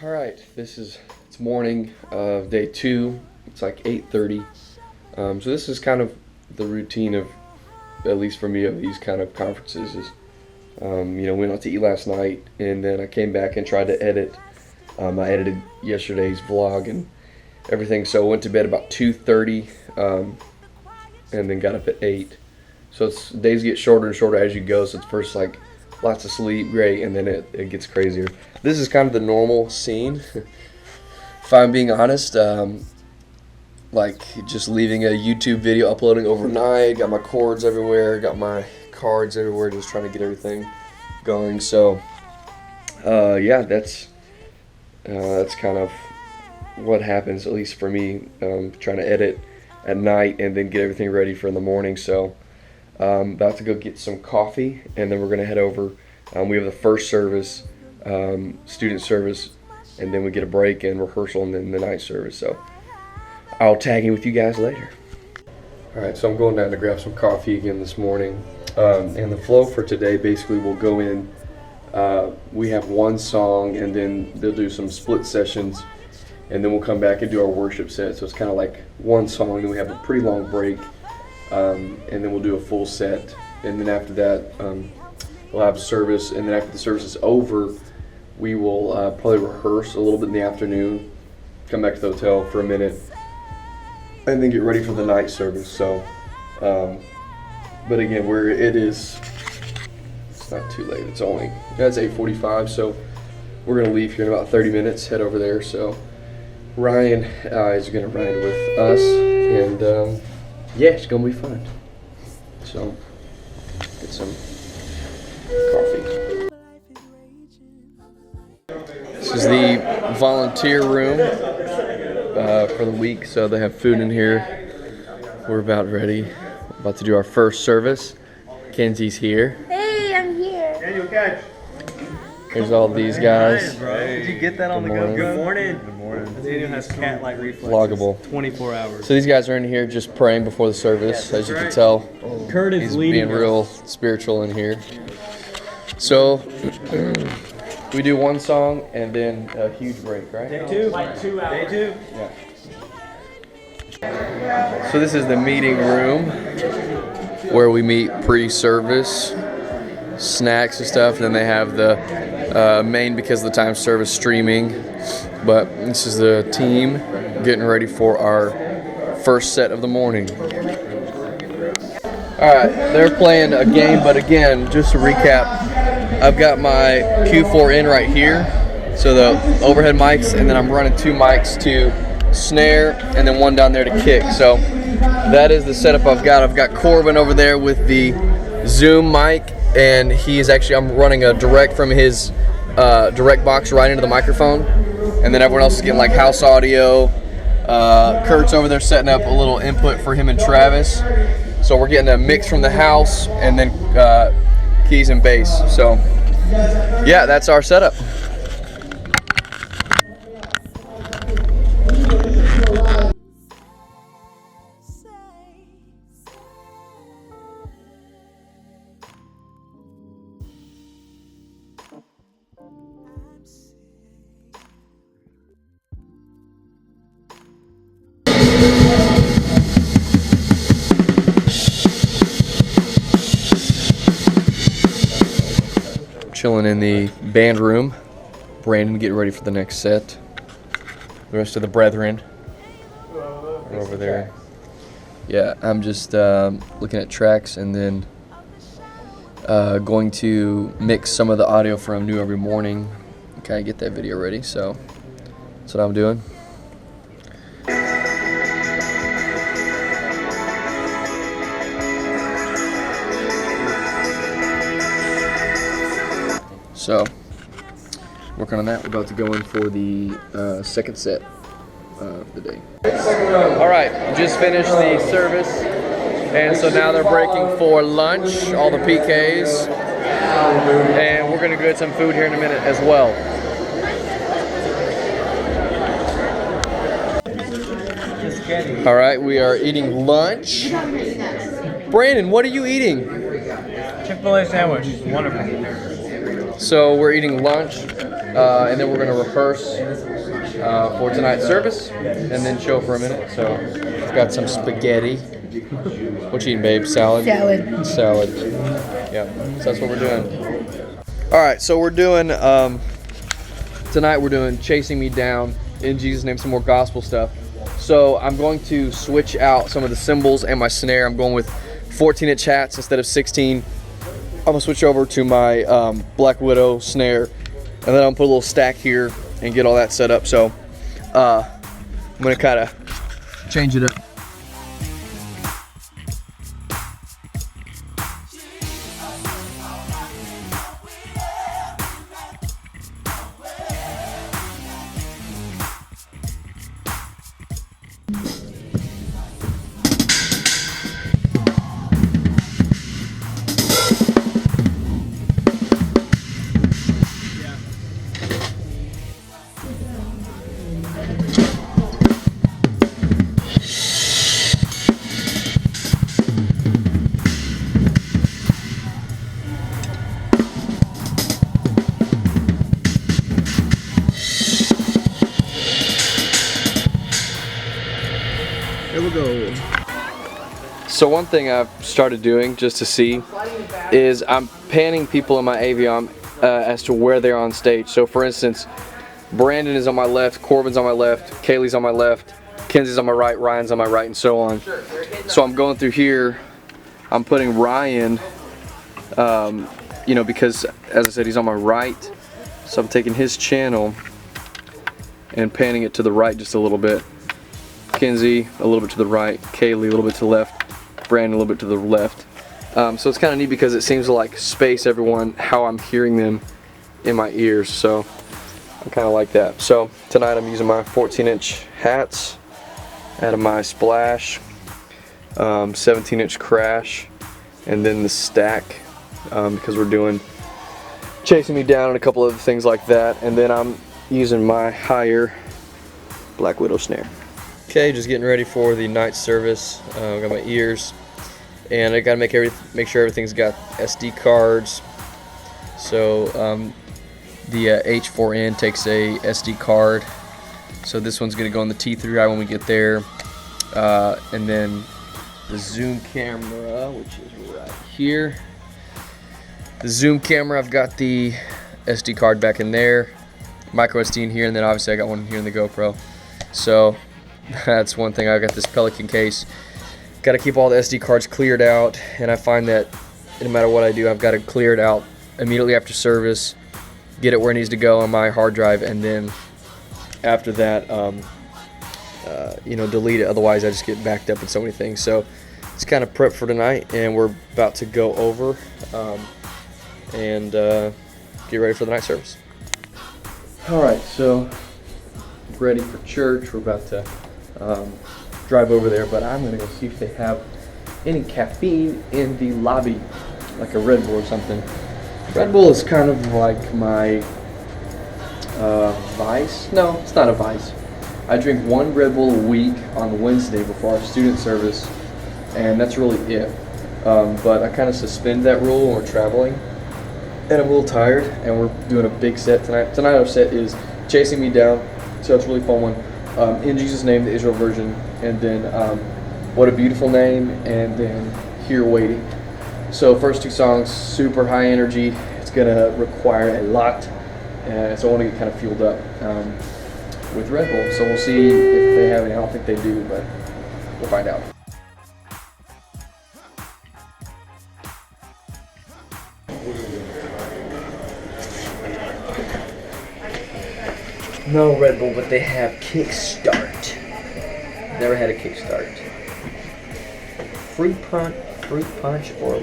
All right, it's morning of day 2. It's like 8:30. So this is kind of the routine of, at least for me, of these kind of conferences. Is went out to eat last night, and then I came back and tried to edit. I edited yesterday's vlog and everything, so I went to bed about 2:30, and then got up at 8. So days get shorter and shorter as you go. So it's first like lots of sleep, great, and then it gets crazier. This is kind of the normal scene, if I'm being honest. Like just leaving a YouTube video, uploading overnight, got my cords everywhere, got my cards everywhere, just trying to get everything going. So yeah, that's kind of what happens, at least for me, trying to edit at night and then get everything ready for in the morning. So about to go get some coffee, and then we're gonna head over. We have the first service, student service, and then we get a break and rehearsal, and then the night service. So I'll tag in with you guys later. All right, so I'm going down to grab some coffee again this morning, and the flow for today basically will go in. We have one song, and then they'll do some split sessions, and then we'll come back and do our worship set. So it's kind of like one song, and we have a pretty long break, and then we'll do a full set, and then after that we'll have service, and then after the service is over, we will probably rehearse a little bit in the afternoon, come back to the hotel for a minute, and then get ready for the night service. So, but again, it's not too late. It's 8:45, so we're gonna leave here in about 30 minutes, head over there. So Ryan is gonna ride with us, and yeah, it's gonna be fun. So get some coffee. This is the volunteer room for the week, so they have food in here. We're about ready, about to do our first service. Kenzie's here. Hey, I'm here. Daniel, catch. There's all these guys. Did you get that on the go? Good morning. Good morning. Daniel has cat-like reflexes. Vloggable. 24 hours. So these guys are in here just praying before the service, as you can tell. Kurt is He's leading being real spiritual in here. So we do one song and then a huge break, right? Day 2. Like 2 hours. Day 2. Yeah. So this is the meeting room where we meet pre-service, snacks and stuff. Then they have the main, because of the time, service streaming. But this is the team getting ready for our first set of the morning. All right, they're playing a game, but again, just to recap, I've got my Q4 in right here, so the overhead mics, and then I'm running 2 mics to snare, and then one down there to kick. So that is the setup I've got. I've got Corbin over there with the Zoom mic, and I'm running a direct from his direct box right into the microphone, and then everyone else is getting like house audio. Kurt's over there setting up a little input for him and Travis. So we're getting a mix from the house, and then keys and bass. So yeah, that's our setup. Chilling in the band room. Brandon getting ready for the next set. The rest of the brethren are over there. Yeah, I'm just looking at tracks, and then going to mix some of the audio from New Every Morning. Kind of get that video ready, so that's what I'm doing. So, working on that. We're about to go in for the second set of the day. All right, just finished the service, and so now they're breaking for lunch, all the PKs, and we're gonna get some food here in a minute as well. All right, we are eating lunch. Brandon, what are you eating? Chick-fil-A sandwich. Wonderful. So we're eating lunch. and then we're going to rehearse for tonight's service, and then show for a minute. So I've got some spaghetti. What you eating, babe? Salad? Salad. Salad. Yeah, so that's what we're doing. All right, so we're doing, tonight we're doing Chasing Me Down, in Jesus' name, some more gospel stuff. So I'm going to switch out some of the cymbals and my snare. I'm going with 14-inch hats instead of 16. I'm gonna switch over to my Black Widow snare, and then I'm gonna put a little stack here and get all that set up. So I'm gonna kind of change it up. Here we go. So one thing I've started doing just to see is I'm panning people in my Avion as to where they're on stage. So for instance, Brandon is on my left, Corbin's on my left, Kaylee's on my left, Kenzie's on my right, Ryan's on my right, and so on. So I'm going through here, I'm putting Ryan, you know, because as I said, he's on my right. So I'm taking his channel and panning it to the right just a little bit. Kenzie a little bit to the right, Kaylee a little bit to the left, Brandon a little bit to the left. So it's kind of neat because it seems to like space everyone how I'm hearing them in my ears. So I kind of like that. So tonight I'm using my 14-inch hats out of my Splash, 17-inch Crash, and then the stack because we're doing Chasing Me Down and a couple other things like that. And then I'm using my higher Black Widow snare. Okay, just getting ready for the night service. Got my ears, and I gotta make sure everything's got SD cards. So the H4n takes a SD card. So this one's gonna go on the T3i when we get there, and then the zoom camera, which is right here. The zoom camera, I've got the SD card back in there, micro SD in here, and then obviously I got one here in the GoPro. So that's one thing. I got this Pelican case. Got to keep all the SD cards cleared out, and I find that no matter what I do, I've got to clear it out immediately after service, get it where it needs to go on my hard drive, and then after that, you know, delete it. Otherwise, I just get backed up in so many things. So it's kind of prep for tonight, and we're about to go over and get ready for the night service. All right, so ready for church. We're about to drive over there, but I'm gonna go see if they have any caffeine in the lobby, like a Red Bull or something. Red Bull is kind of like my vice. No, it's not a vice. I drink one Red Bull a week on Wednesday before our student service, and that's really it. But I kind of suspend that rule when we're traveling, and I'm a little tired, and we're doing a big set tonight. Tonight our set is Chasing Me Down. So it's a really fun one. In Jesus' Name, the Israel version, and then What a Beautiful Name, and then Here Waiting. So first two songs, super high energy. It's gonna require a lot, so I want to get kind of fueled up with Red Bull. So we'll see if they have any. I don't think they do, but we'll find out. No Red Bull, but they have Kickstart. Never had a Kickstart. Fruit punch, or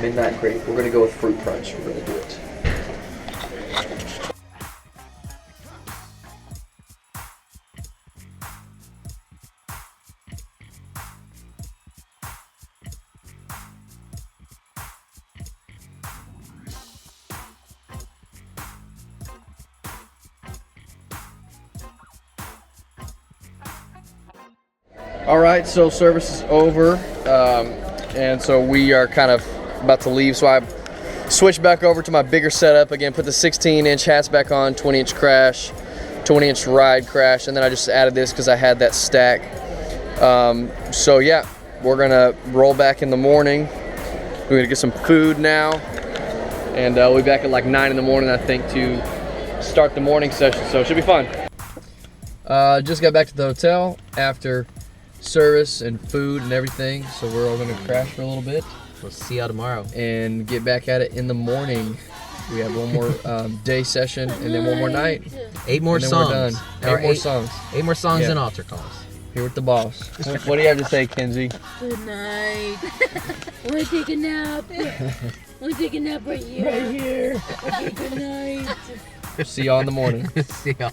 midnight grape. We're gonna go with fruit punch. We're gonna do it. All right, so service is over, and so we are kind of about to leave. So I switch back over to my bigger setup again. Put the 16-inch hats back on, 20-inch crash, 20-inch ride crash, and then I just added this because I had that stack. So yeah, we're gonna roll back in the morning. We're gonna get some food now, and we'll be back at like 9 in the morning, I think, to start the morning session. So it should be fun. Just got back to the hotel after service and food and everything, so we're all gonna crash for a little bit. We'll see y'all tomorrow. And get back at it in the morning. We have one more day session and then one more night. 8 more and then songs. We're done. 8 more songs. 8 more songs Yeah. and altar calls. Here with the boss. What do you have to say, Kenzie? Good night. Wanna take a nap? Wanna take a nap right here? Right here. Okay, good night. See y'all in the morning. See y'all.